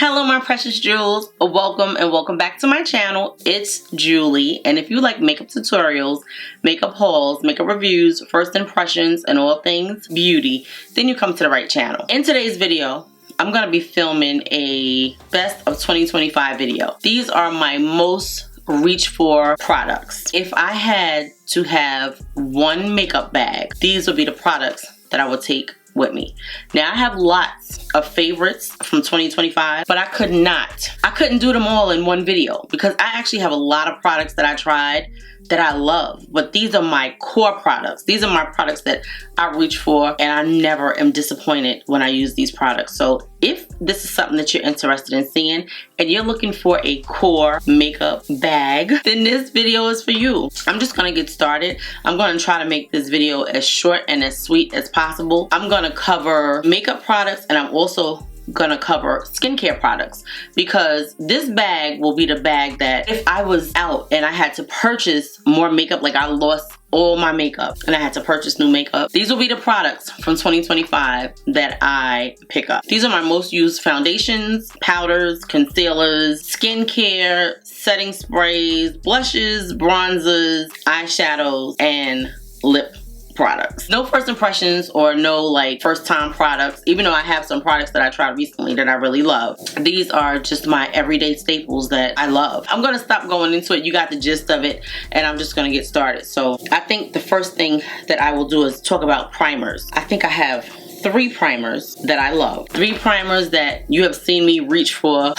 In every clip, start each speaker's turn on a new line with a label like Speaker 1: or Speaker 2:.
Speaker 1: Hello my precious jewels, welcome and welcome back to my channel. It's Julie, and if you like makeup tutorials, makeup hauls, makeup reviews, first impressions, and all things beauty, then you come to the right channel. In today's video, I'm going to be filming a best of 2025 video. These are my most reach for products. If I had to have one makeup bag, these would be the products that I would take with me. Now I have lots of favorites from 2025, but I couldn't do them all in one video because I actually have a lot of products that I tried that I love, but these are my core products. These are my products that I reach for, and I never am disappointed when I use these products. So if this is something that you're interested in seeing and you're looking for a core makeup bag, then this video is for you. I'm just gonna get started. I'm gonna try to make this video as short and as sweet as possible. I'm gonna cover makeup products, and I'm also gonna cover skincare products, because this bag will be the bag that if I was out and I had to purchase more makeup, like I lost all my makeup and I had to purchase new makeup, these will be the products from 2025 that I pick up. These are my most used foundations, powders, concealers, skincare, setting sprays, blushes, bronzers, eyeshadows, and lip products. No first impressions or no like first time products, even though I have some products that I tried recently that I really love. These are just my everyday staples that I love. I'm gonna stop going into it. You got the gist of it, and I'm just gonna get started. So I think the first thing that I will do is talk about primers. I think I have 3 primers that I love. 3 primers that you have seen me reach for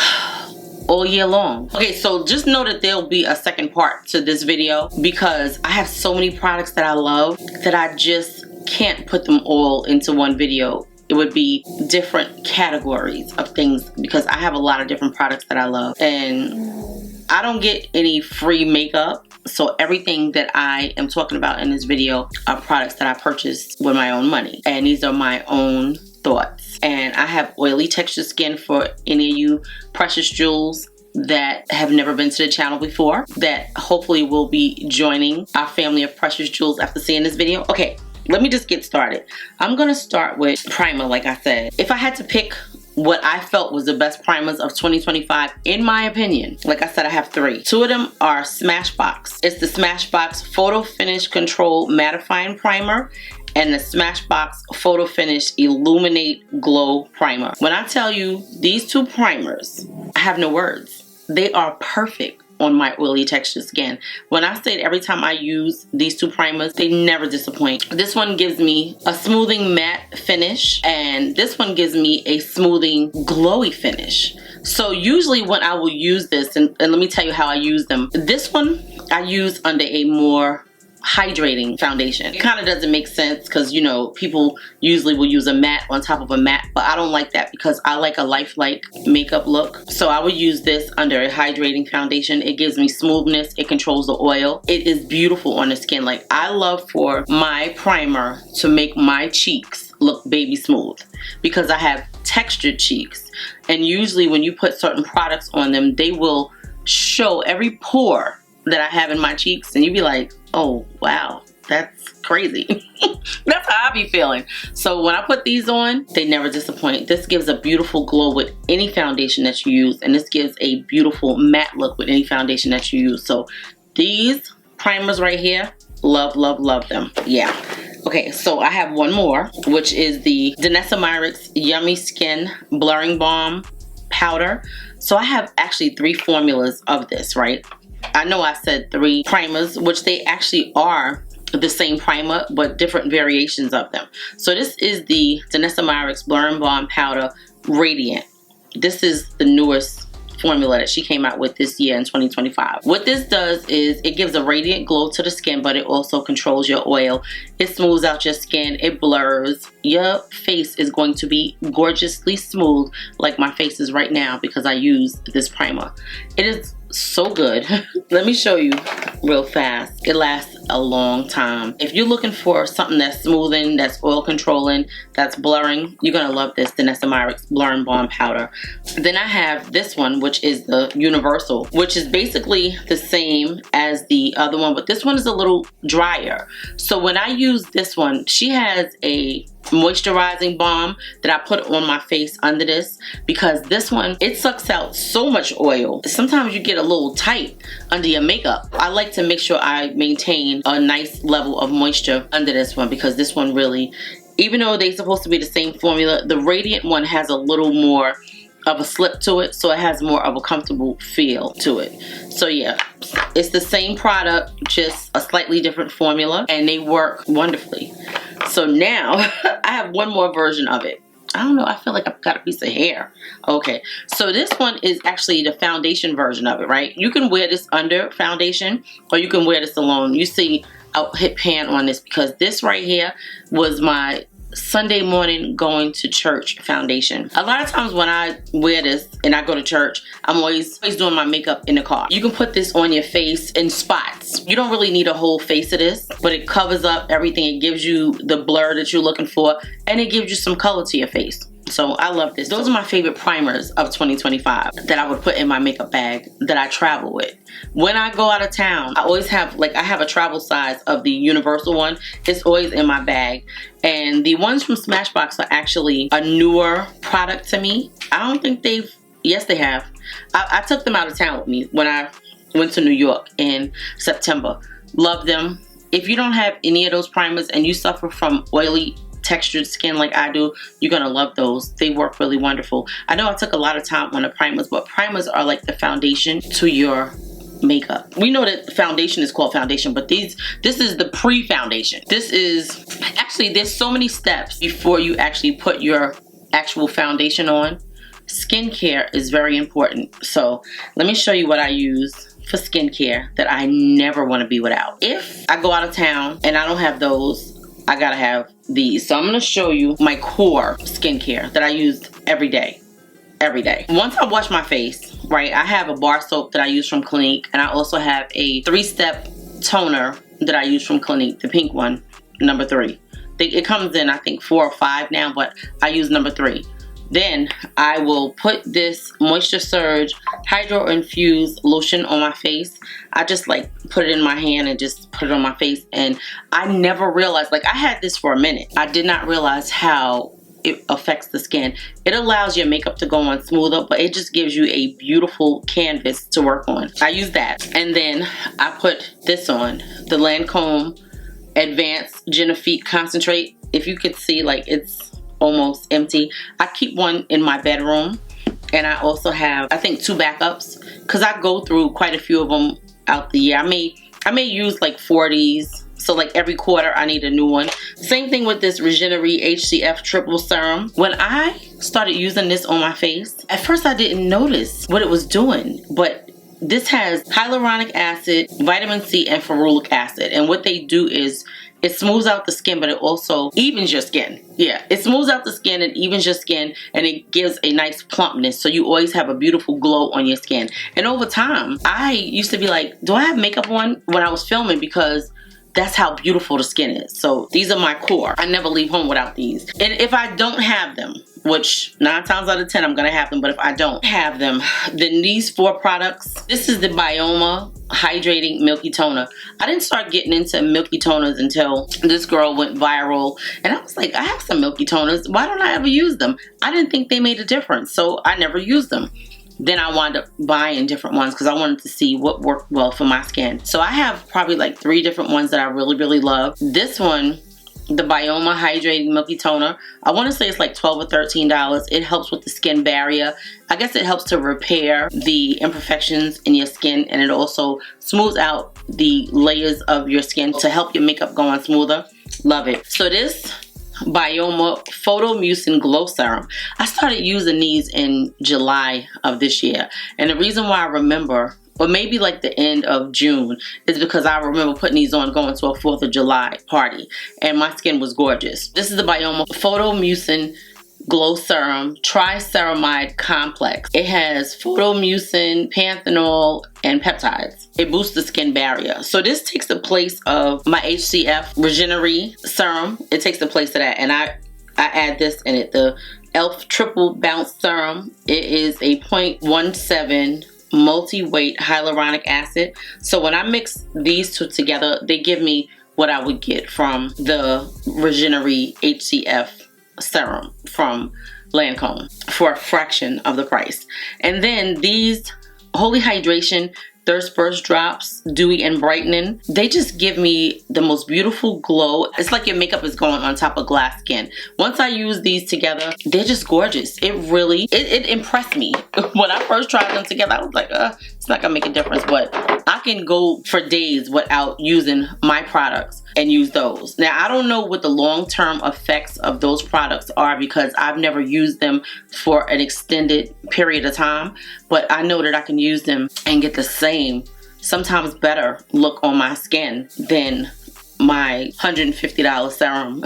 Speaker 1: all year long. Okay, so just know that there'll be a second part to this video because I have so many products that I love that I just can't put them all into one video. It would be different categories of things because I have a lot of different products that I love, and I don't get any free makeup. So everything that I am talking about in this video are products that I purchased with my own money, and these are my own thoughts. And I have oily textured skin for any of you precious jewels that have never been to the channel before, that hopefully will be joining our family of precious jewels after seeing this video. Okay, let me just get started. I'm gonna start with primer. Like I said, if I had to pick what I felt was the best primers of 2025, in my opinion, like I said, I have 3. 2 of them are Smashbox. It's the Smashbox Photo Finish Control Mattifying Primer and the Smashbox Photo Finish Illuminate Glow Primer. When I tell you these 2 primers, I have no words. They are perfect on my oily textured skin. When I say every time I use these 2 primers, they never disappoint. This one gives me a smoothing matte finish, and this one gives me a smoothing glowy finish. So usually when I will use this, and let me tell you how I use them. This one I use under a more hydrating foundation. It kind of doesn't make sense because, you know, people usually will use a matte on top of a matte, but I don't like that because I like a lifelike makeup look. So I would use this under a hydrating foundation. It gives me smoothness. It controls the oil. It is beautiful on the skin. Like, I love for my primer to make my cheeks look baby smooth because I have textured cheeks, and usually when you put certain products on them, they will show every pore that I have in my cheeks, and you'd be like, oh wow, that's crazy. That's how I be feeling. So when I put these on, they never disappoint. This gives a beautiful glow with any foundation that you use, and this gives a beautiful matte look with any foundation that you use. So these primers right here, love, love, love them. Yeah. Okay, so I have one more, which is the Danessa Myricks Yummy Skin Blurring Balm Powder. So I have actually 3 formulas of this, right? I know I said 3 primers, which they actually are the same primer, but different variations of them. So this is the Danessa Myricks Blurring Balm Powder Radiant. This is the newest formula that she came out with this year in 2025. What this does is it gives a radiant glow to the skin, but it also controls your oil. It smooths out your skin. It blurs. Your face is going to be gorgeously smooth, like my face is right now because I use this primer. It is so good. Let me show you real fast. It lasts a long time. If you're looking for something that's smoothing, that's oil controlling, that's blurring, you're gonna love this Danessa Myricks Blurring Balm Powder. Then I have this one, which is the Universal, which is basically the same as the other one, but this one is a little drier. So when I use this one, she has a moisturizing balm that I put on my face under this, because this one, it sucks out so much oil. Sometimes you get a little tight under your makeup. I like to make sure I maintain a nice level of moisture under this one, because this one really, even though they're supposed to be the same formula, the Radiant one has a little more of a slip to it, so it has more of a comfortable feel to it. So yeah, it's the same product, just a slightly different formula, and they work wonderfully. So now I have one more version of it. I don't know, I feel like I've got a piece of hair. Okay, so this one is actually the foundation version of it, right? You can wear this under foundation, or you can wear this alone. You see, I'll hit pan on this, because this right here was my Sunday morning going to church foundation. A lot of times when I wear this and I go to church, I'm always doing my makeup in the car. You can put this on your face in spots. You don't really need a whole face of this, but it covers up everything. It gives you the blur that you're looking for, and it gives you some color to your face. So I love this. Those are my favorite primers of 2025 that I would put in my makeup bag that I travel with. When I go out of town, I always have, like, I have a travel size of the universal one. It's always in my bag. And the ones from Smashbox are actually a newer product to me. I don't think they've, yes they have. I took them out of town with me when I went to New York in September. Love them. If you don't have any of those primers and you suffer from oily textured skin like I do, you're gonna love those. They work really wonderful. I know I took a lot of time on the primers, but primers are like the foundation to your makeup. We know that foundation is called foundation, but this is the pre-foundation. This is, actually there's so many steps before you actually put your actual foundation on. Skincare is very important. So let me show you what I use for skincare that I never want to be without. If I go out of town and I don't have those, I gotta have these. So I'm gonna show you my core skincare that I use every day. Once I wash my face, right, I have a bar soap that I use from Clinique, and I also have a 3-step toner that I use from Clinique, the pink one, number 3. It comes in, I think, 4 or 5 now, but I use number 3. Then I will put this Moisture Surge Hydro Infused lotion on my face. I just like put it in my hand and just put it on my face, and I never realized, like, I had this for a minute. I did not realize how it affects the skin. It allows your makeup to go on smoother, but it just gives you a beautiful canvas to work on. I use that, and then I put this on, the Lancome Advanced Genifique Concentrate. If you could see, like, it's almost empty. I keep one in my bedroom, and I also have, I think, 2 backups, because I go through quite a few of them out the year. I may use like 40s. So like every quarter I need a new one. Same thing with this Regenerate HCF Triple Serum. When I started using this on my face, at first I didn't notice what it was doing, but this has hyaluronic acid, vitamin C, and ferulic acid. And what they do is it smooths out the skin, but it also evens your skin. Yeah, it smooths out the skin and evens your skin, and it gives a nice plumpness, so you always have a beautiful glow on your skin. And over time, I used to be like, do I have makeup on when I was filming? Because that's how beautiful the skin is. So these are my core. I never leave home without these. And if I don't have them, which 9 times out of 10 I'm gonna have them, but if I don't have them, then these 4 products. This is the Bioma Hydrating Milky Toner. I didn't start getting into milky toners until this girl went viral, and I was like, I have some milky toners, why don't I ever use them? I didn't think they made a difference, so I never used them. Then I wound up buying different ones because I wanted to see what worked well for my skin. So I have probably like 3 different ones that I really, really love. This one, the Bioma Hydrating Milky Toner, I want to say it's like $12 or $13. It helps with the skin barrier. I guess it helps to repair the imperfections in your skin, and it also smooths out the layers of your skin to help your makeup go on smoother. Love it. So this Bioma Photo Mucin Glow Serum, I started using these in July of this year, and the reason why I remember, or maybe like the end of June, is because I remember putting these on going to a 4th of July party, and my skin was gorgeous. This is the Bioma Photo Mucin Glow Serum Triceramide Complex. It has photomucin, panthenol, and peptides. It boosts the skin barrier. So this takes the place of my HCF Regenerate Serum. It takes the place of that, and I add this in it, the e.l.f. Triple Bounce Serum. It is a 0.17 multi-weight hyaluronic acid. So when I mix these 2 together, they give me what I would get from the Regenerate HCF serum from Lancome for a fraction of the price. And then these Holy Hydration Thirst Burst Drops, Dewy and Brightening, they just give me the most beautiful glow. It's like your makeup is going on top of glass skin. Once I use these together, they're just gorgeous. It really, it impressed me. When I first tried them together, I was like, it's not gonna make a difference, but I can go for days without using my products and use those. Now, I don't know what the long-term effects of those products are because I've never used them for an extended period of time, but I know that I can use them and get the same, sometimes better look on my skin than my $150 serum.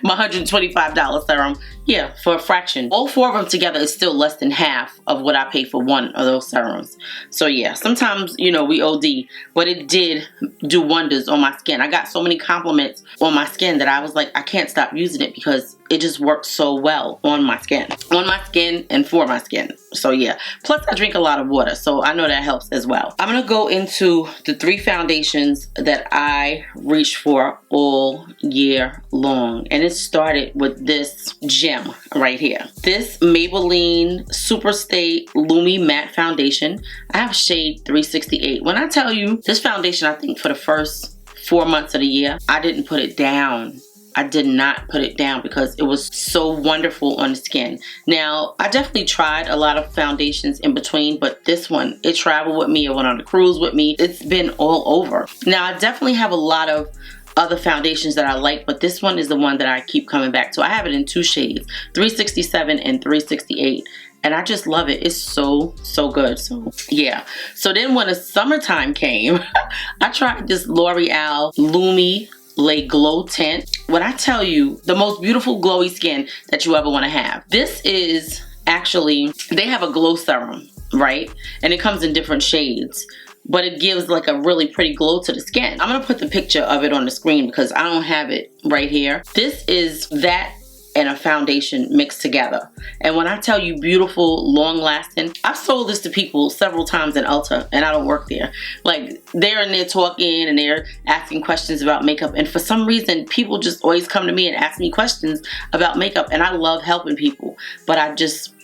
Speaker 1: My $125 serum, yeah, for a fraction. All four of them together is still less than half of what I paid for one of those serums. So yeah, sometimes, you know, we OD, but it did do wonders on my skin. I got so many compliments on my skin that I was like, I can't stop using it because it just works so well on my skin. On my skin and for my skin. So yeah, plus I drink a lot of water, so I know that helps as well. I'm gonna go into the 3 foundations that I reach for all year long. And it started with this gem right here. This Maybelline Superstay Lumi Matte Foundation. I have shade 368. When I tell you this foundation, I think for the first 4 months of the year, I didn't put it down. I did not put it down because it was so wonderful on the skin. Now, I definitely tried a lot of foundations in between, but this one, it traveled with me. It went on the cruise with me. It's been all over. Now, I definitely have a lot of other foundations that I like, but this one is the one that I keep coming back to. I have it in 2 shades, 367 and 368. And I just love it. It's so good. So yeah. So then when the summertime came, I tried this L'Oreal Lumi Le Glow Tint. When I tell you, the most beautiful glowy skin that you ever want to have. This is actually, they have a glow serum, right? And it comes in different shades, but it gives like a really pretty glow to the skin. I'm gonna put the picture of it on the screen because I don't have it right here. This is that and a foundation mixed together. And when I tell you beautiful, long lasting, I've sold this to people several times in Ulta and I don't work there. Like they're in there talking and they're asking questions about makeup, and for some reason people just always come to me and ask me questions about makeup, and I love helping people, but I just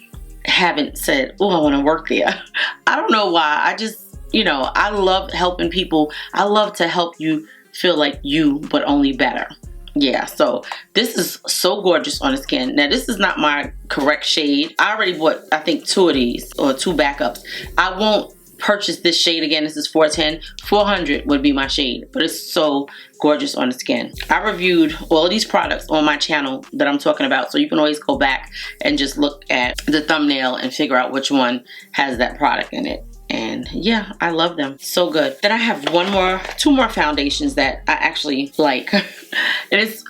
Speaker 1: haven't said, oh, I want to work there. I don't know why. I just, you know, I love helping people. I love to help you feel like you, but only better. Yeah, so this is so gorgeous on the skin. Now, this is not my correct shade. I already bought, I think, 2 of these, or 2 backups. I won't purchase this shade again. This is 410. 400 would be my shade, but it's so gorgeous on the skin. I reviewed all of these products on my channel that I'm talking about, so you can always go back and just look at the thumbnail and figure out which one has that product in it. And yeah, I love them. So good. Then I have 2 more foundations that I actually like. And it's,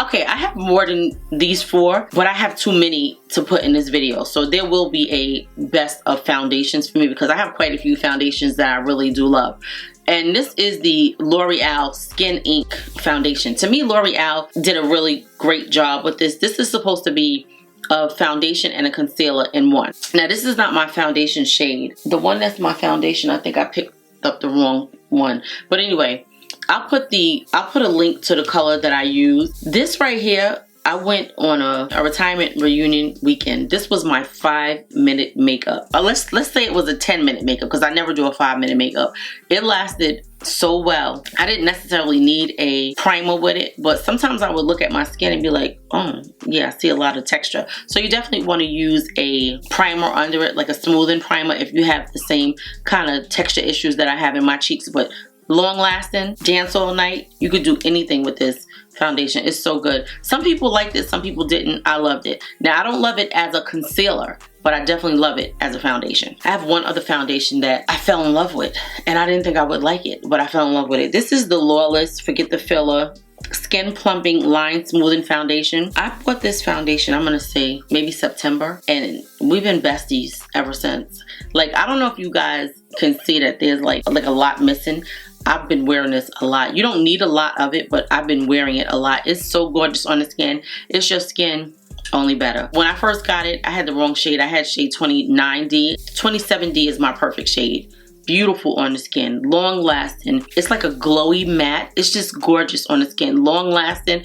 Speaker 1: okay, I have more than these 4, but I have too many to put in this video. So there will be a best of foundations for me because I have quite a few foundations that I really do love. And this is the L'Oreal Skin Ink Foundation. To me, L'Oreal did a really great job with this. This is supposed to be a foundation and a concealer in one. Now, this is not my foundation shade. The one that's my foundation, I think I picked up the wrong one. But anyway, I'll put a link to the color that I use. This right here, I went on a retirement reunion weekend. This was my 5-minute makeup. Let's say it was a 10-minute makeup because I never do a 5-minute makeup. It lasted so well. I didn't necessarily need a primer with it, but sometimes I would look at my skin and be like, oh yeah, I see a lot of texture. So you definitely want to use a primer under it, like a smoothing primer if you have the same kind of texture issues that I have in my cheeks. But long lasting, dance all night, you could do anything with this foundation. It's so good. Some people liked it, some people didn't. I loved it. Now, I don't love it as a concealer, but I definitely love it as a foundation. I have one other foundation that I fell in love with, and I didn't think I would like it, but I fell in love with it. This is the Lawless Forget the Filler Skin Plumping Line Smoothing Foundation. I bought this foundation, I'm gonna say maybe September, and we've been besties ever since. Like, I don't know if you guys can see that there's like a lot missing. I've been wearing this a lot. You don't need a lot of it, but I've been wearing it a lot. It's so gorgeous on the skin. It's your skin, only better. When I first got it, I had the wrong shade. I had shade 29D. 27D is my perfect shade. beautiful on the skin, long lasting. It's like a glowy matte. It's just gorgeous on the skin, long lasting.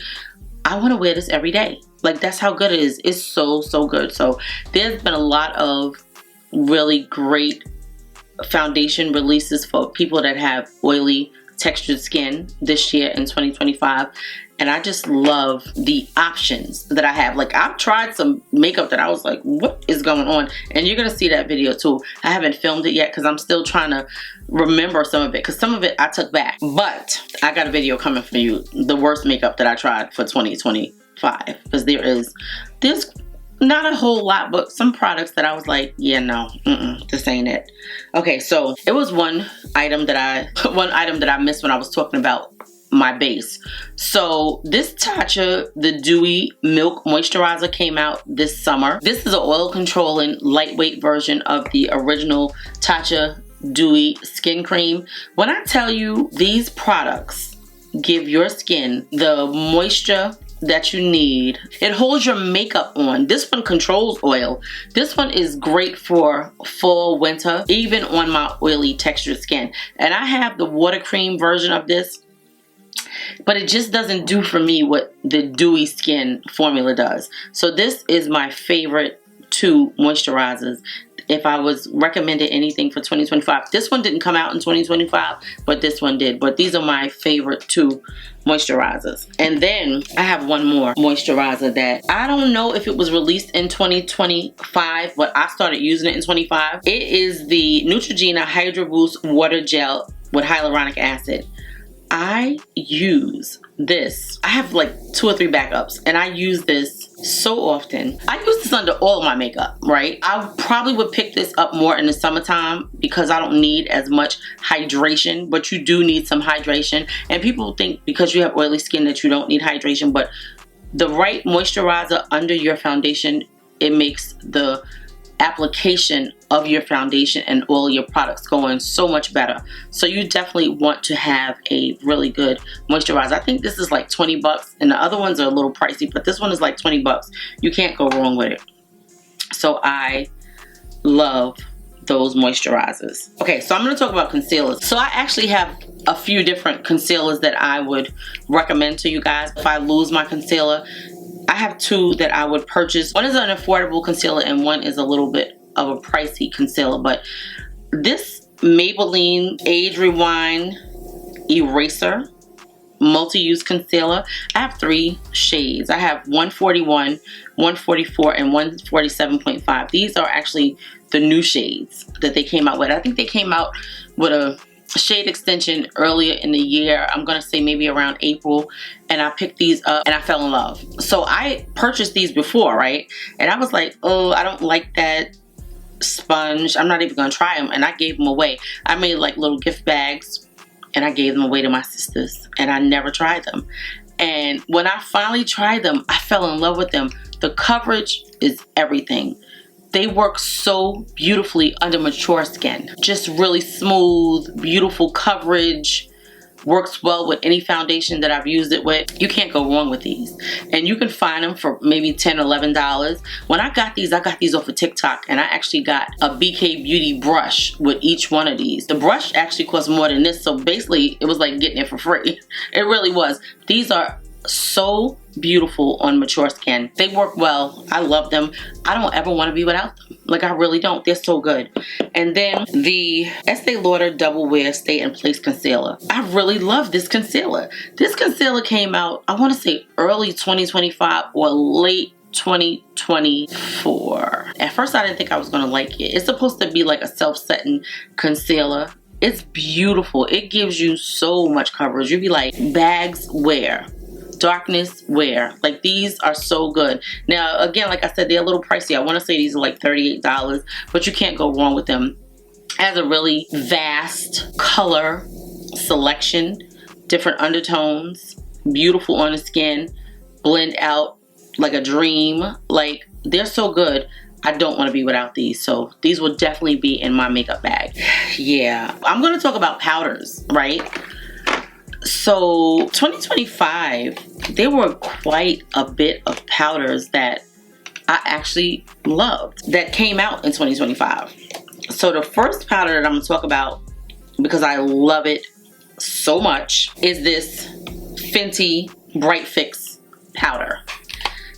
Speaker 1: I want to wear this every day. Like, that's how good it is. It's so, so good. So there's been a lot of really great foundation releases for people that have oily textured skin this year in 2025, and I just love the options that I have. Like, I've tried some makeup that I was like, what is going on? And you're gonna see that video too. I haven't filmed it yet because I'm still trying to remember some of it, because some of it I took back, but I got a video coming for you, the worst makeup that I tried for 2025, because there's not a whole lot, but some products that I was like, yeah, no, this ain't it. Okay, so it was one item that I missed when I was talking about my base. So this Tatcha, the Dewy Milk Moisturizer, came out this summer. This is an oil controlling lightweight version of the original Tatcha Dewy Skin Cream. When I tell you, these products give your skin the moisture that you need. It holds your makeup on. This one controls oil. This one is great for fall, winter, even on my oily textured skin. And I have the water cream version of this, but it just doesn't do for me what the Dewy Skin formula does. So this is my favorite two moisturizers. If I was recommended anything for 2025, this one didn't come out in 2025, but this one did. But these are my favorite two moisturizers. And then I have one more moisturizer that I don't know if it was released in 2025, but I started using it in 25. It is the Neutrogena Hydra Boost Water Gel with hyaluronic acid. I use this. I have like 2 or 3 backups, and I use this so often. I use this under all of my makeup, right? I probably would pick this up more in the summertime because I don't need as much hydration, but you do need some hydration. And people think because you have oily skin that you don't need hydration, but the right moisturizer under your foundation, it makes the application of your foundation and all your products going so much better. So you definitely want to have a really good moisturizer. I think this is like 20 bucks, and the other ones are a little pricey, but this one is like 20 bucks. You can't go wrong with it. So I love those moisturizers. Okay, so I'm going to talk about concealers. So I actually have a few different concealers that I would recommend to you guys. If I lose my concealer, I have 2 that I would purchase. One is an affordable concealer and one is a little bit of a pricey concealer. But this Maybelline Age Rewind Eraser multi-use concealer, I have 3 shades. I have 141, 144, and 147.5. These are actually the new shades that they came out with. I think they came out with a shade extension earlier in the year. I'm gonna say maybe around April, and I picked these up and I fell in love. So I purchased these before, right? And I was like, oh, I don't like that sponge. I'm not even gonna try them, and I gave them away. I made like little gift bags and I gave them away to my sisters, and I never tried them. And when I finally tried them, I fell in love with them. The coverage is everything. They work so beautifully under mature skin. Just really smooth, beautiful coverage. Works well with any foundation that I've used it with. You can't go wrong with these. And you can find them for maybe $10 or $11. When I got these off of TikTok, and I actually got a BK Beauty brush with each one of these. The brush actually cost more than this, so basically it was like getting it for free. It really was. These are so beautiful on mature skin. They work well. I love them. I don't ever want to be without them. Like, I really don't. They're so good. And then the Estee Lauder Double Wear Stay in Place Concealer. I really love this concealer. This concealer came out, I want to say early 2025 or late 2024. At first I didn't think I was going to like it. It's supposed to be like a self-setting concealer. It's beautiful. It gives you so much coverage. You'd be like, bags wear. Darkness wear. Like, these are so good. Now again, like I said, they're a little pricey. I want to say these are like $38, but you can't go wrong with them. It has a really vast color selection, different undertones, beautiful on the skin, blend out like a dream. Like, they're so good. I don't want to be without these, so these will definitely be in my makeup bag. Yeah, I'm going to talk about powders, right? So 2025, there were quite a bit of powders that I actually loved that came out in 2025. So the first powder that I'm going to talk about because I love it so much, is this Fenty Bright Fix powder.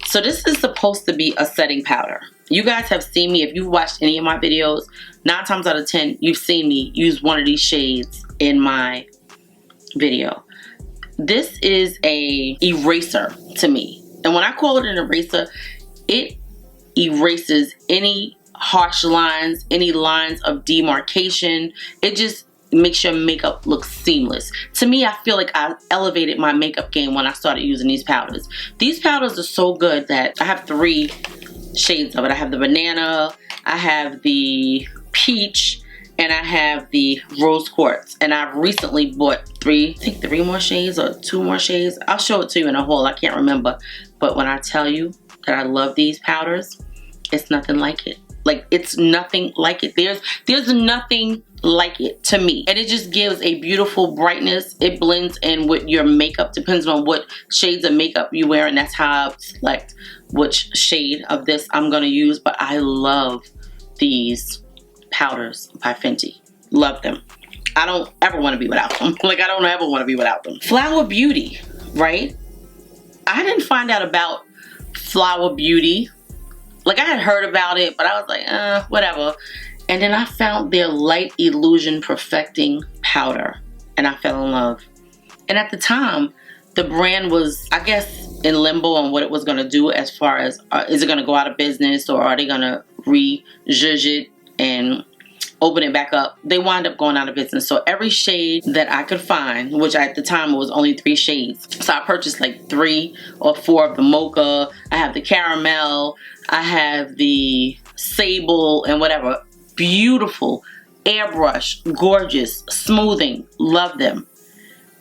Speaker 1: So this is supposed to be a setting powder. You guys have seen me, if you've watched any of my videos, 9 times out of 10, you've seen me use one of these shades in my video. This is a eraser to me. And when I call it an eraser, it erases any harsh lines, any lines of demarcation. It just makes your makeup look seamless. To me, I feel like I elevated my makeup game when I started using these powders. These powders are so good that I have 3 shades of it. I have the banana, I have the peach, and I have the rose quartz. And I've recently bought I think 3 more shades or 2 more shades. I'll show it to you in a haul, I can't remember. But when I tell you that I love these powders, it's nothing like it. Like, it's nothing like it. There's nothing like it to me. And it just gives a beautiful brightness. It blends in with your makeup, depends on what shades of makeup you wear, and that's how I select which shade of this I'm gonna use. But I love these powders by Fenty. Love them. I don't ever want to be without them. Like, I don't ever want to be without them. Flower Beauty, right? I didn't find out about Flower Beauty. Like, I had heard about it, but I was like, whatever. And then I found their Light Illusion Perfecting Powder, and I fell in love. And at the time, the brand was, I guess, in limbo on what it was going to do as far as, is it going to go out of business, or are they going to re-zhuzh it and open it back up? They wound up going out of business. So every shade that I could find, which at the time it was only 3 shades. So I purchased like 3 or 4 of the mocha. I have the caramel. I have the sable and whatever. Beautiful. Airbrush. Gorgeous. Smoothing. Love them.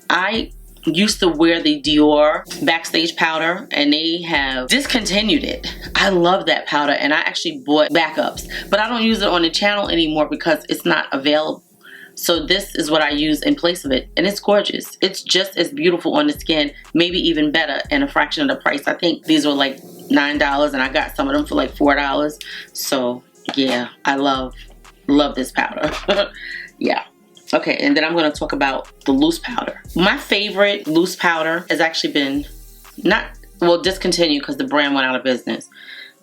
Speaker 1: I used to wear the Dior Backstage powder, and they have discontinued it. I love that powder, and I actually bought backups, but I don't use it on the channel anymore because it's not available. So this is what I use in place of it, and it's gorgeous. It's just as beautiful on the skin, maybe even better, and a fraction of the price. I think these were like $9, and I got some of them for like $4. So yeah, I love this powder. Yeah. Okay, and then I'm going to talk about the loose powder. My favorite loose powder has actually been discontinued because the brand went out of business.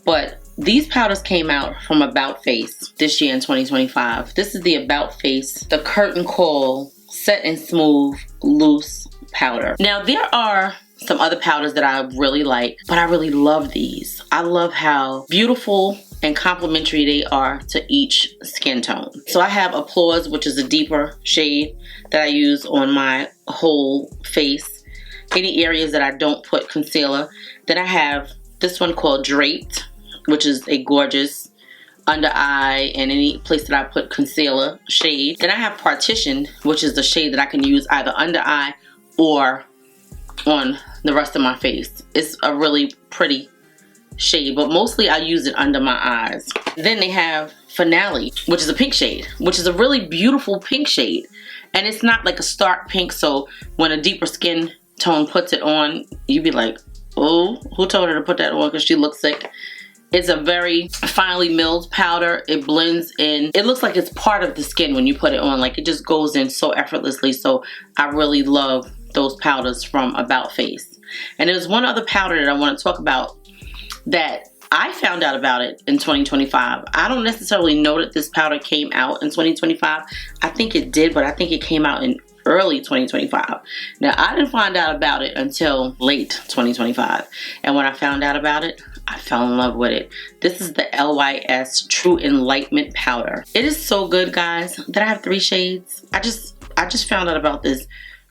Speaker 1: But these powders came out from About Face this year in 2025. This is the About Face, the Curtain Call Set and Smooth Loose Powder. Now, there are some other powders that I really like, but I really love these. I love how beautiful and complementary they are to each skin tone. So I have Applause, which is a deeper shade that I use on my whole face. Any areas that I don't put concealer. Then I have this one called Draped, which is a gorgeous under eye and any place that I put concealer shade. Then I have Partition, which is the shade that I can use either under eye or on the rest of my face. It's a really pretty shade, but mostly I use it under my eyes. Then they have Finale, which is a pink shade, which is a really beautiful pink shade. And it's not like a stark pink, so when a deeper skin tone puts it on, you'd be like, oh, who told her to put that on because she looks sick? It's a very finely milled powder. It blends in. It looks like it's part of the skin when you put it on. Like, it just goes in so effortlessly. So I really love those powders from About Face. And there's one other powder that I want to talk about that I found out about it in 2025. I don't necessarily know that this powder came out in 2025. I think it did, but I think it came out in early 2025. Now, I didn't find out about it until late 2025. And when I found out about it, I fell in love with it. This is the LYS True Enlightenment Powder. It is so good, guys, that I have 3 shades. I just found out about this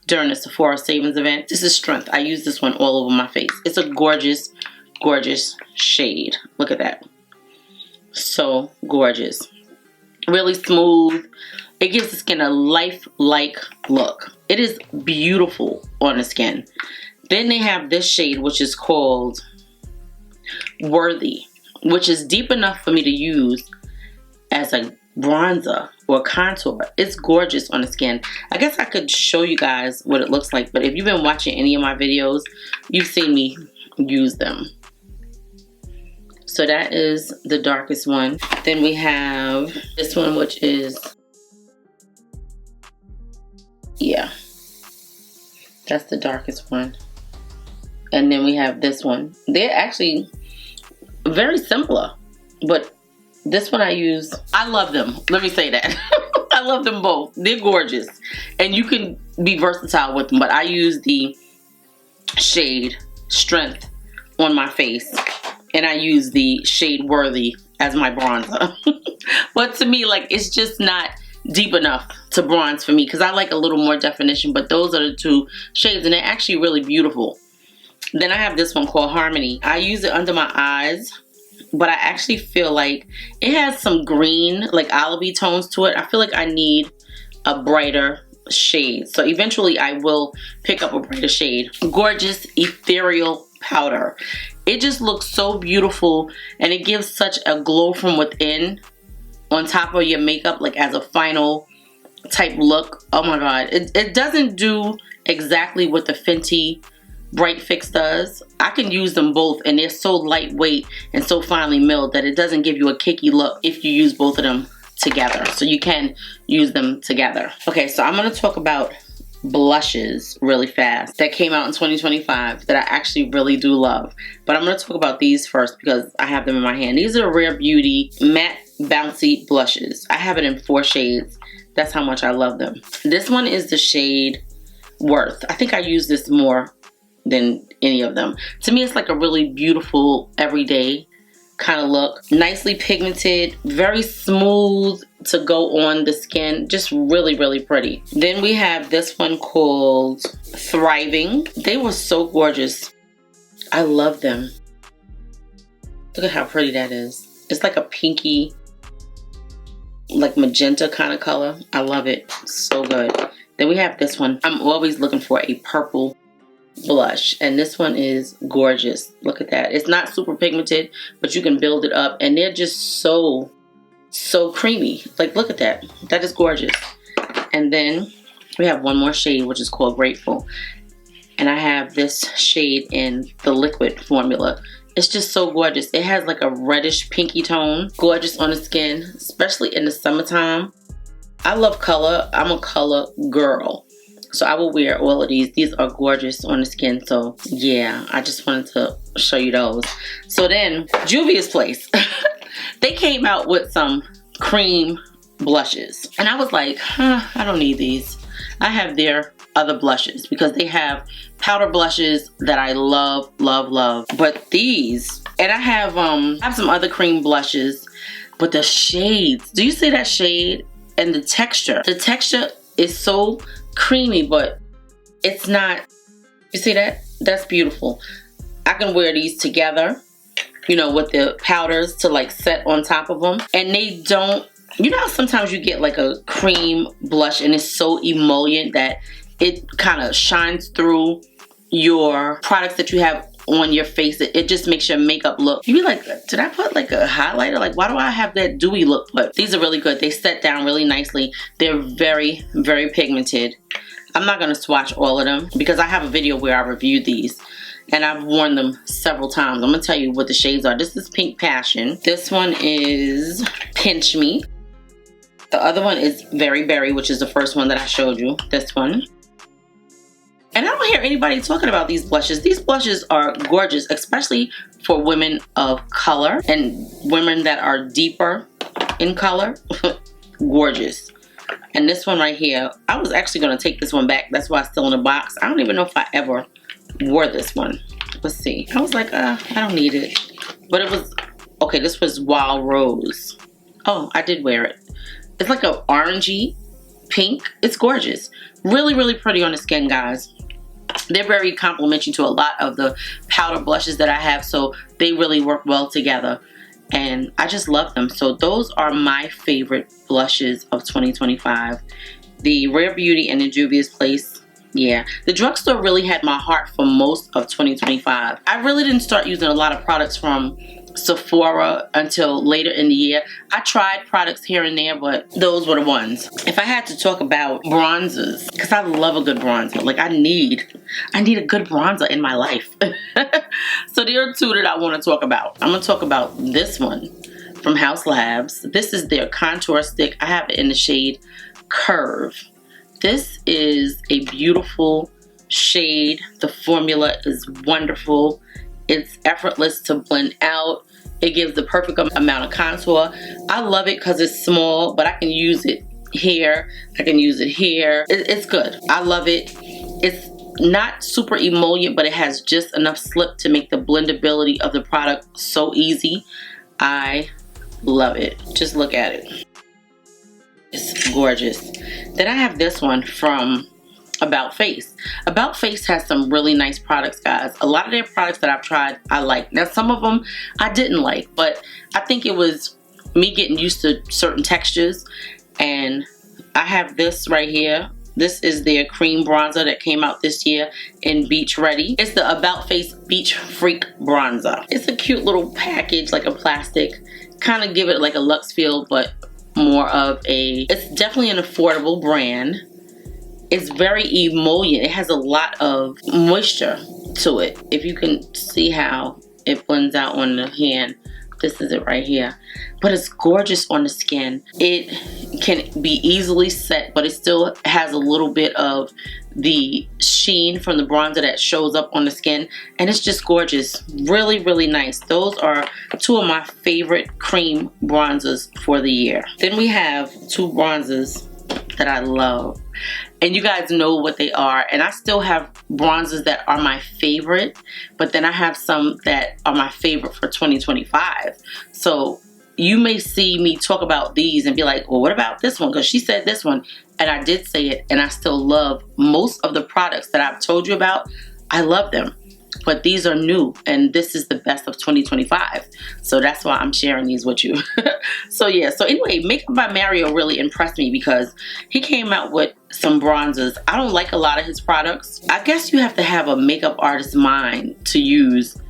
Speaker 1: during the Sephora savings event. This is Strength. I use this one all over my face. It's a gorgeous, gorgeous shade. Look at that. So gorgeous. Really smooth. It gives the skin a life-like look. It is beautiful on the skin. Then they have this shade, which is called Worthy, which is deep enough for me to use as a bronzer or contour. It's gorgeous on the skin. I guess I could show you guys what it looks like, but if you've been watching any of my videos, you've seen me use them. So that is the darkest one. Then we have this one, which is Yeah, that's the darkest one. And then we have this one. They're actually very similar, but this one I use. I love them. Let me say that. I love them both. They're gorgeous. And you can be versatile with them, but I use the shade Strength on my face. And I use the shade Worthy as my bronzer. But to me, like, it's just not deep enough to bronze for me because I like a little more definition, but those are the two shades and they're actually really beautiful. Then I have this one called Harmony. I use it under my eyes, but I actually feel like it has some green, like olivey tones to it. I feel like I need a brighter shade. So eventually I will pick up a brighter shade. Gorgeous ethereal powder. It just looks so beautiful and it gives such a glow from within on top of your makeup, like as a final type look. Oh my god. It doesn't do exactly what the Fenty Bright Fix does. I can use them both and they're so lightweight and so finely milled that it doesn't give you a kicky look if you use both of them together. So you can use them together. Okay, so I'm going to talk about blushes really fast that came out in 2025 that I actually really do love. But I'm going to talk about these first because I have them in my hand. These are Rare Beauty Matte Bouncy Blushes. I have it in 4 shades. That's how much I love them. This one is the shade Worth. I think I use this more than any of them. To me, it's like a really beautiful everyday kind of look. Nicely pigmented, very smooth to go on the skin. Just really, really pretty. Then we have this one called Thriving. They were so gorgeous. I love them. Look at how pretty that is. It's like a pinky, like magenta kind of color. I love it. So good. Then we have this one. I'm always looking for a purple blush, and this one is gorgeous. Look at that. It's not super pigmented, but you can build it up, and they're just so creamy. Like, look at that. That is gorgeous. And then we have one more shade, which is called Grateful, and I have this shade in the liquid formula. It's just so gorgeous. It has like a reddish pinky tone. Gorgeous on the skin, especially in the summertime. I love color. I'm a color girl. So I will wear all of these. These are gorgeous on the skin. So yeah, I just wanted to show you those. So then, Juvia's Place. They came out with some cream blushes. And I was like, I don't need these. I have their other blushes because they have powder blushes that I love, love, love. But these, and I have some other cream blushes, but the shades, do you see that shade? And the texture. The texture is so creamy, but it's not, you see that? That's beautiful. I can wear these together, you know, with the powders to like set on top of them. And they don't, you know how sometimes you get like a cream blush and it's so emollient that it kind of shines through your products that you have on your face. It just makes your makeup look, you be like, did I put like a highlighter? Like, why do I have that dewy look? But these are really good. They set down really nicely. They're very, very pigmented. I'm not going to swatch all of them because I have a video where I reviewed these and I've worn them several times. I'm going to tell you what the shades are. This is Pink Passion. This one is Pinch Me. The other one is Very Berry, which is the first one that I showed you. This one. And I don't hear anybody talking about these blushes. These blushes are gorgeous, especially for women of color and women that are deeper in color. Gorgeous. And this one right here, I was actually going to take this one back. That's why it's still in the box. I don't even know if I ever wore this one. Let's see. I was like, I don't need it. But it was, okay, this was Wild Rose. Oh, I did wear it. It's like an orangey pink. It's gorgeous. Really, really pretty on the skin, guys. They're very complimentary to a lot of the powder blushes that I have, so they really work well together. And I just love them. So those are my favorite blushes of 2025. The Rare Beauty and the Juvia's Place. Yeah, the drugstore really had my heart for most of 2025. I really didn't start using a lot of products from Sephora until later in the year. I tried products here and there, but those were the ones. If I had to talk about bronzers, because I love a good bronzer. Like, I need a good bronzer in my life. So there are two that I want to talk about. I'm going to talk about this one from House Labs. This is their contour stick. I have it in the shade Curve. This is a beautiful shade. The formula is wonderful. It's effortless to blend out. It gives the perfect amount of contour. I love it because it's small, but I can use it here. I can use it here. It's good. I love it. It's not super emollient, but it has just enough slip to make the blendability of the product so easy. I love it. Just look at it. It's gorgeous. Then I have this one from About Face. About Face has some really nice products, guys. A lot of their products that I've tried, I like. Now, some of them I didn't like, but I think it was me getting used to certain textures. And I have this right here. This is their cream bronzer that came out this year in Beach Ready. It's the About Face Beach Freak Bronzer. It's a cute little package, like a plastic. Kind of give it like a luxe feel, but more of a, it's definitely an affordable brand. It's very emollient. It has a lot of moisture to it. If you can see how it blends out on the hand, this is it right here. But it's gorgeous on the skin. It can be easily set, but it still has a little bit of the sheen from the bronzer that shows up on the skin, and it's just gorgeous. Really, really nice. Those are two of my favorite cream bronzers for the year. Then we have two bronzers that I love, and you guys know what they are. And I still have bronzers that are my favorite, but then I have some that are my favorite for 2025. So you may see me talk about these and be like, well, what about this one? Because she said this one, and I did say it, and I still love most of the products that I've told you about. I love them, but these are new, and this is the best of 2025. So that's why I'm sharing these with you. So yeah, so anyway, Makeup by Mario really impressed me because he came out with some bronzers. I don't like a lot of his products. I guess you have to have a makeup artist's mind to use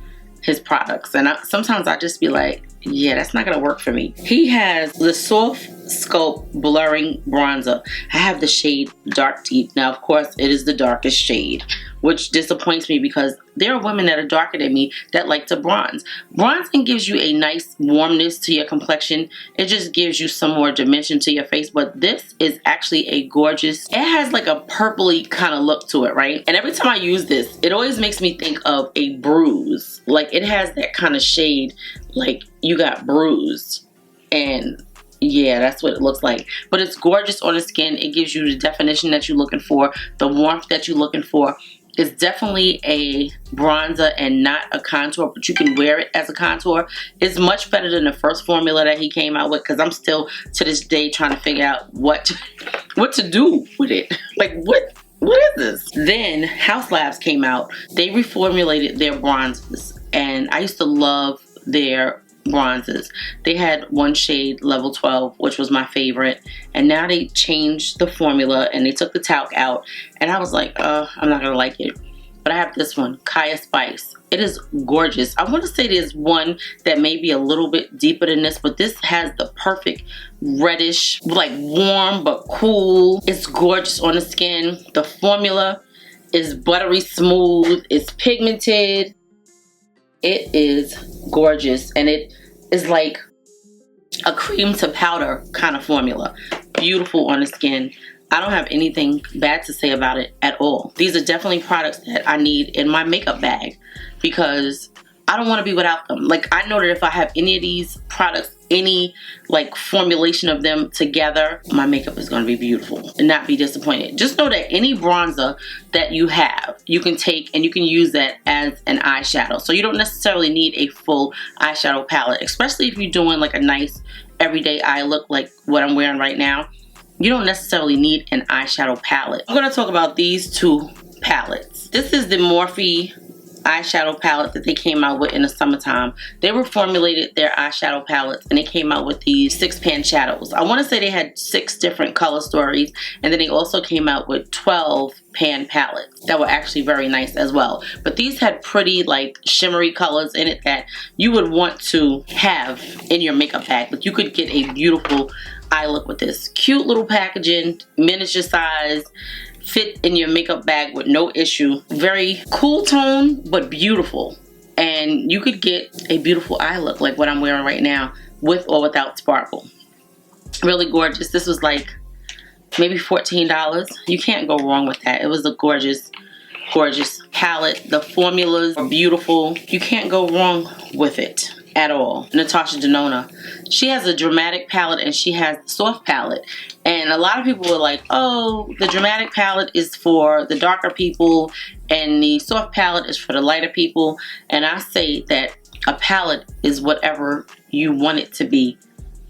Speaker 1: his products, and sometimes I just be like, yeah, that's not gonna work for me. He has the Soft Sculpt Blurring Bronzer. I have the shade Dark Deep. Now, of course, it is the darkest shade, which disappoints me because there are women that are darker than me that like to bronze. Bronzing gives you a nice warmness to your complexion. It just gives you some more dimension to your face, but this is actually a gorgeous, it has like a purpley kind of look to it, right? And every time I use this, it always makes me think of a bruise. Like, it has that kind of shade, like you got bruised, and yeah, that's what it looks like. But it's gorgeous on the skin. It gives you the definition that you're looking for, the warmth that you're looking for. It's definitely a bronzer and not a contour, but you can wear it as a contour. It's much better than the first formula that he came out with, because I'm still to this day trying to figure out what to do with it. Like, what is this? Then House Labs came out. They reformulated their bronzers, and I used to love their bronzers. They had one shade, level 12, which was my favorite, and now they changed the formula and they took the talc out, and I was like, I'm not gonna like it. But I have this one, Kaya Spice. It is gorgeous. I want to say there's one that may be a little bit deeper than this, but this has the perfect reddish, like warm but cool. It's gorgeous on the skin. The formula is buttery smooth. It's pigmented. It is gorgeous, and it is like a cream to powder kind of formula. Beautiful on the skin. I don't have anything bad to say about it at all. These are definitely products that I need in my makeup bag because I don't want to be without them. Like, I know that if I have any of these products, any like formulation of them together, my makeup is going to be beautiful and not be disappointed. Just know that any bronzer that you have, you can take and you can use that as an eyeshadow. So you don't necessarily need a full eyeshadow palette, especially if you're doing like a nice everyday eye look like what I'm wearing right now. You don't necessarily need an eyeshadow palette. I'm going to talk about these two palettes. This is the Morphe eyeshadow palette that they came out with in the summertime. They reformulated their eyeshadow palettes and they came out with these 6-pan shadows. I want to say they had 6 different color stories, and then they also came out with 12-pan palettes that were actually very nice as well. But these had pretty like shimmery colors in it that you would want to have in your makeup bag. But you could get a beautiful eye look with this. Cute little packaging, miniature size, fit in your makeup bag with no issue. Very cool tone, but beautiful. And you could get a beautiful eye look like what I'm wearing right now, with or without sparkle. Really gorgeous. This was like maybe $14. You can't go wrong with that. It was a gorgeous palette. The formulas are beautiful. You can't go wrong with it at all. Natasha Denona, she has a dramatic palette and she has a soft palette. And a lot of people were like, oh, the dramatic palette is for the darker people and the soft palette is for the lighter people. And I say that a palette is whatever you want it to be,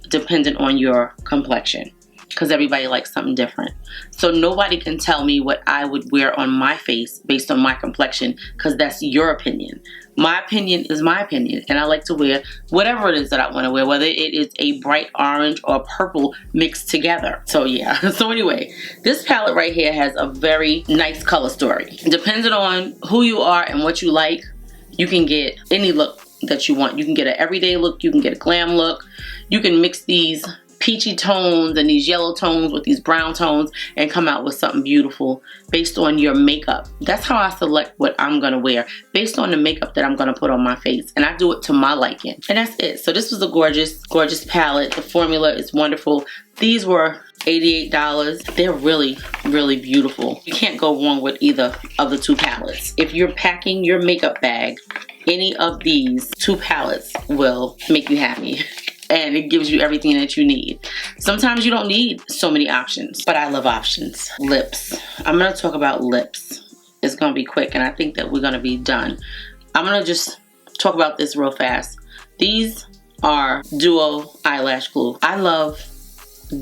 Speaker 1: dependent on your complexion, because everybody likes something different. So nobody can tell me what I would wear on my face based on my complexion, because that's your opinion. My opinion is my opinion, and I like to wear whatever it is that I want to wear, whether it is a bright orange or purple mixed together. So yeah, so anyway, this palette right here has a very nice color story. Depending on who you are and what you like, you can get any look that you want. You can get an everyday look, you can get a glam look, you can mix these peachy tones and these yellow tones with these brown tones and come out with something beautiful based on your makeup. That's how I select what I'm gonna wear, based on the makeup that I'm gonna put on my face, and I do it to my liking. And that's it. So this was a gorgeous palette. The formula is wonderful. These were $88. They're really beautiful. You can't go wrong with either of the two palettes. If you're packing your makeup bag, any of these two palettes will make you happy. And it gives you everything that you need. Sometimes you don't need so many options, but I love options. Lips. I'm gonna talk about lips. It's gonna be quick, and I think that we're gonna be done. I'm gonna just talk about this real fast. These are Duo eyelash glue. I love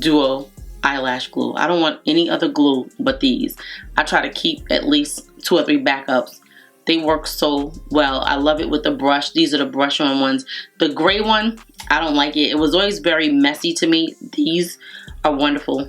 Speaker 1: Duo eyelash glue. I don't want any other glue but these. I try to keep at least 2 or 3 backups. They work so well. I love it with the brush. These are the brush on ones. The gray one, I don't like it. It was always very messy to me. These are wonderful.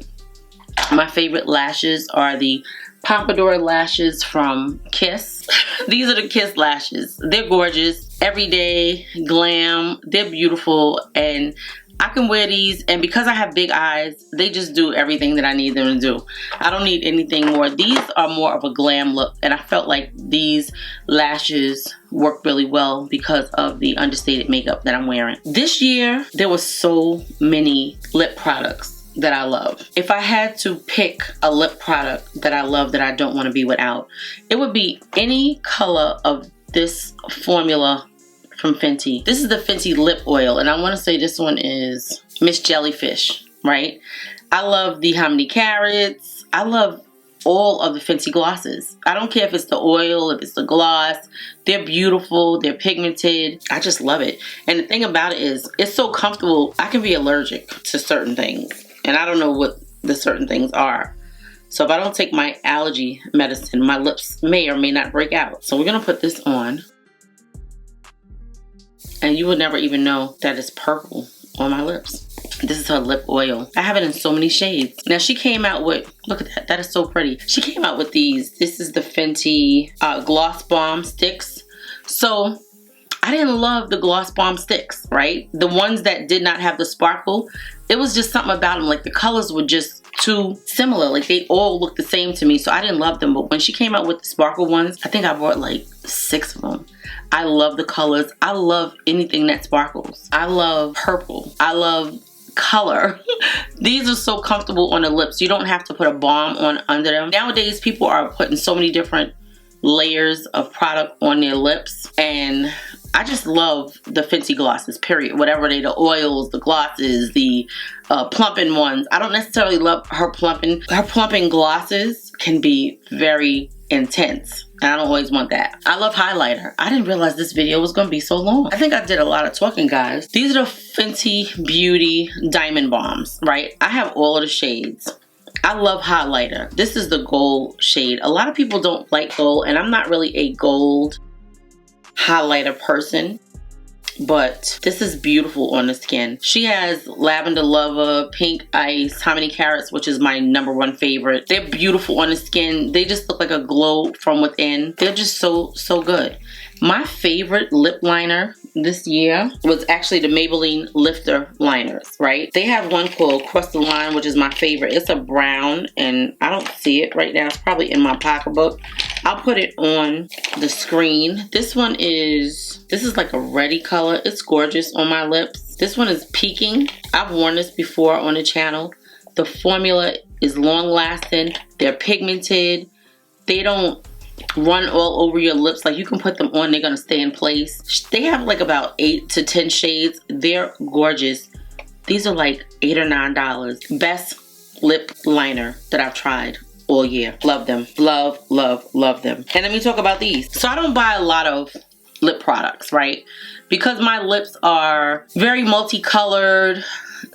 Speaker 1: My favorite lashes are the Pompadour lashes from Kiss. These are the Kiss lashes. They're gorgeous. Everyday, glam. They're beautiful, and I can wear these, and because I have big eyes, they just do everything that I need them to do. I don't need anything more. These are more of a glam look, and I felt like these lashes work really well because of the understated makeup that I'm wearing. This year, there were so many lip products that I love. If I had to pick a lip product that I love that I don't want to be without, it would be any color of this formula from Fenty. This is the Fenty lip oil, and I want to say this one is Miss Jellyfish, right? I love the How Many Carats. I love all of the Fenty glosses. I don't care if it's the oil, if it's the gloss. They're beautiful, they're pigmented. I just love it. And the thing about it is, it's so comfortable. I can be allergic to certain things, and I don't know what the certain things are. So if I don't take my allergy medicine, my lips may or may not break out. So we're gonna put this on. And you would never even know that it's purple on my lips. This is her lip oil. I have it in so many shades. Now she came out with, look at that, that is so pretty. She came out with these. This is the Fenty Gloss Bomb Sticks. So I didn't love the Gloss Bomb Sticks, right? The ones that did not have the sparkle, it was just something about them. Like the colors were just too similar. Like they all looked the same to me. So I didn't love them. But when she came out with the sparkle ones, I think I bought like 6 of them. I love the colors. I love anything that sparkles. I love purple. I love color. These are so comfortable on the lips. You don't have to put a balm on under them. Nowadays, people are putting so many different layers of product on their lips, and I just love the Fenty glosses, period. Whatever they, the oils, the glosses, the plumping ones. I don't necessarily love her plumping. Her plumping glosses can be very intense, and I don't always want that. I love highlighter. I didn't realize this video was gonna be so long. I think I did a lot of talking, guys. These are the Fenty Beauty Diamond Bombs, right? I have all of the shades. I love highlighter. This is the gold shade. A lot of people don't like gold, and I'm not really a gold highlighter person, but this is beautiful on the skin. She has Lavender Lover, Pink Ice, How Many Carats, which is my #1 favorite. They're beautiful on the skin. They just look like a glow from within. They're just so good. My favorite lip liner this year was actually the Maybelline Lifter liners, right? They have one called Cross the Line, which is my favorite. It's a brown, and I don't see it right now. It's probably in my pocketbook. I'll put it on the screen. This is like a reddy color. It's gorgeous on my lips. This one is Peaking. I've worn this before on the channel. The formula is long lasting. They're pigmented. They don't run all over your lips. Like, you can put them on, they're gonna stay in place. They have like about 8 to 10 shades. They're gorgeous. These are like $8 or $9. Best lip liner that I've tried all year. Love them. Love, love, love them. And let me talk about these. So I don't buy a lot of lip products, right? Because my lips are very multicolored.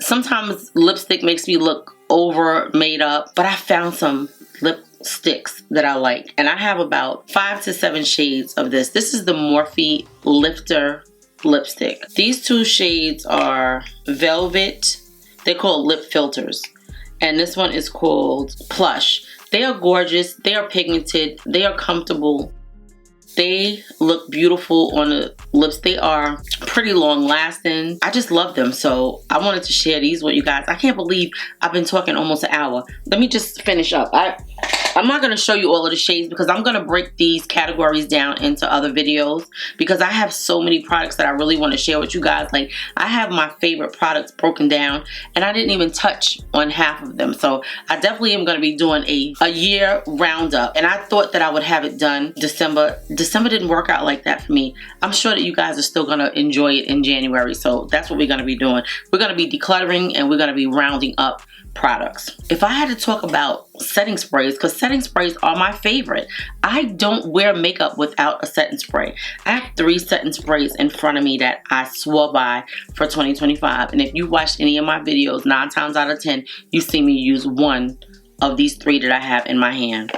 Speaker 1: Sometimes lipstick makes me look over made up, but I found some lipsticks that I like, and I have about 5 to 7 shades of this. This is the Morphe Lifter lipstick. These 2 shades are Velvet. They're called lip filters, and this one is called Plush. They are gorgeous. They are pigmented. They are comfortable. They look beautiful on the lips. They are pretty long lasting. I just love them, so I wanted to share these with you guys. I can't believe I've been talking almost an hour. Let me just finish up. I'm not going to show you all of the shades because I'm going to break these categories down into other videos, because I have so many products that I really want to share with you guys. Like, I have my favorite products broken down, and I didn't even touch on half of them. So I definitely am going to be doing a year roundup, and I thought that I would have it done December. December didn't work out like that for me. I'm sure that you guys are still going to enjoy it in January, so that's what we're going to be doing. We're going to be decluttering, and we're going to be rounding up products. If I had to talk about setting sprays, because setting sprays are my favorite. I don't wear makeup without a setting spray. I have 3 setting sprays in front of me that I swore by for 2025. And if you watched any of my videos, 9 times out of 10, you see me use one of these 3 that I have in my hand.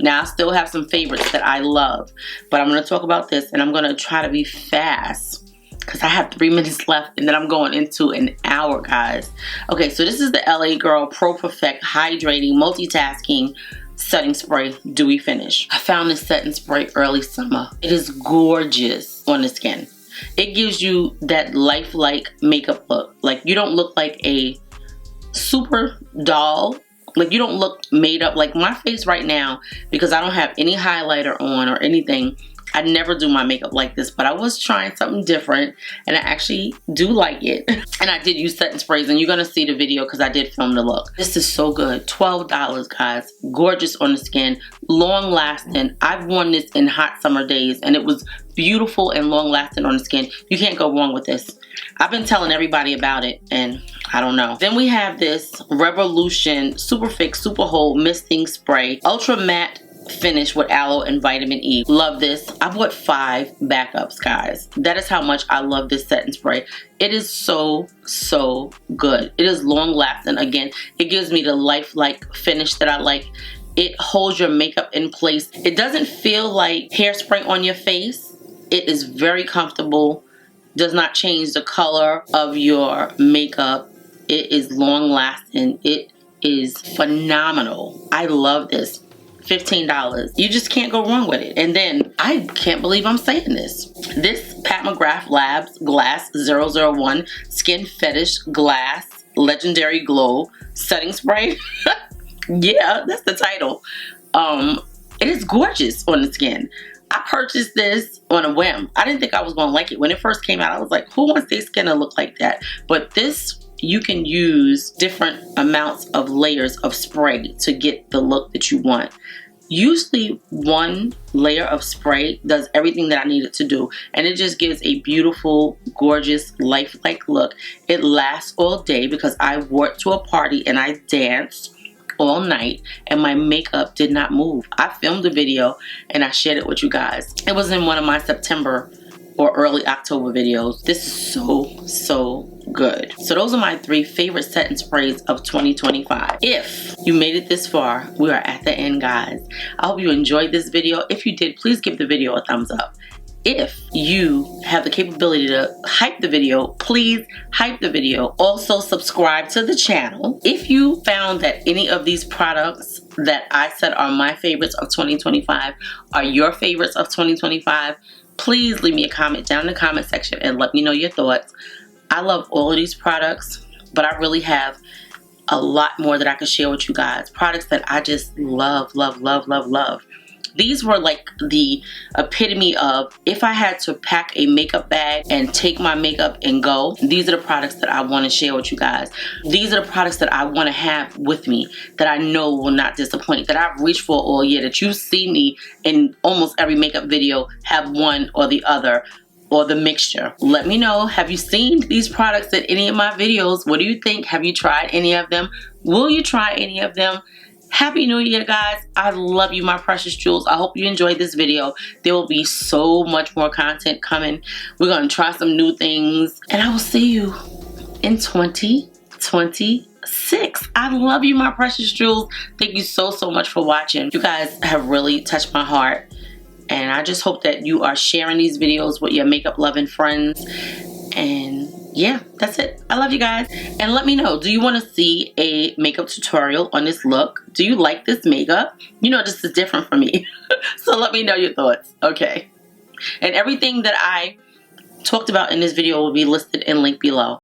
Speaker 1: Now, I still have some favorites that I love, but I'm going to talk about this, and I'm going to try to be fast because I have 3 minutes left, and then I'm going into an hour, guys. Okay, so this is the LA Girl Pro Perfect Hydrating Multitasking Setting Spray Dewy Finish. I found this setting spray early summer. It is gorgeous on the skin. It gives you that lifelike makeup look. Like, you don't look like a super doll. Like, you don't look made up. Like my face right now, because I don't have any highlighter on or anything, I never do my makeup like this, but I was trying something different, and I actually do like it. And I did use setting sprays, and you're gonna see the video because I did film the look. This is so good. $12, guys. Gorgeous on the skin, long lasting. I've worn this in hot summer days, and it was beautiful and long lasting on the skin. You can't go wrong with this. I've been telling everybody about it, and I don't know. Then we have this Revolution Super Fix Super Hold Misting Spray Ultra Matte Finish with aloe and vitamin E. Love this. I bought 5 backups, guys. That is how much I love this setting spray. It is so good. It is long lasting. Again, it gives me the lifelike finish that I like. It holds your makeup in place. It doesn't feel like hairspray on your face. It is very comfortable. Does not change the color of your makeup. It is long lasting. It is phenomenal. I love this. $15. You just can't go wrong with it. And then, I can't believe I'm saying this. This Pat McGrath Labs Glass 001 Skin Fetish Glass Legendary Glow Setting Spray. Yeah, that's the title. It is gorgeous on the skin. I purchased this on a whim. I didn't think I was going to like it. When it first came out, I was like, who wants their skin to look like that? But this, you can use different amounts of layers of spray to get the look that you want. Usually 1 layer of spray does everything that I need it to do, and it just gives a beautiful, gorgeous, lifelike look. It lasts all day because I wore it to a party and I danced all night, and my makeup did not move. I filmed a video and I shared it with you guys. It was in one of my September or early October videos. This is so good. So those are my 3 favorite setting sprays of 2025. If you made it this far, we are at the end, guys. I hope you enjoyed this video. If you did, please give the video a thumbs up. If you have the capability to hype the video, please hype the video. Also, subscribe to the channel. If you found that any of these products that I said are my favorites of 2025 are your favorites of 2025, please leave me a comment down in the comment section and let me know your thoughts. I love all of these products, but I really have a lot more that I can share with you guys. Products that I just love. These were like the epitome of, if I had to pack a makeup bag and take my makeup and go, these are the products that I want to share with you guys. These are the products that I want to have with me, that I know will not disappoint, that I've reached for all year, that you see me in almost every makeup video have one or the other, or the mixture. Let me know, have you seen these products in any of my videos? What do you think? Have you tried any of them? Will you try any of them? Happy New Year, guys. I love you, my precious jewels. I hope you enjoyed this video. There will be so much more content coming. We're gonna try some new things, and I will see you in 2026. I love you, my precious jewels. Thank you so much for watching. You guys have really touched my heart. And I just hope that you are sharing these videos with your makeup loving friends. And yeah, that's it. I love you guys. And let me know, do you want to see a makeup tutorial on this look? Do you like this makeup? You know, this is different for me. So let me know your thoughts. Okay. And everything that I talked about in this video will be listed and linked below.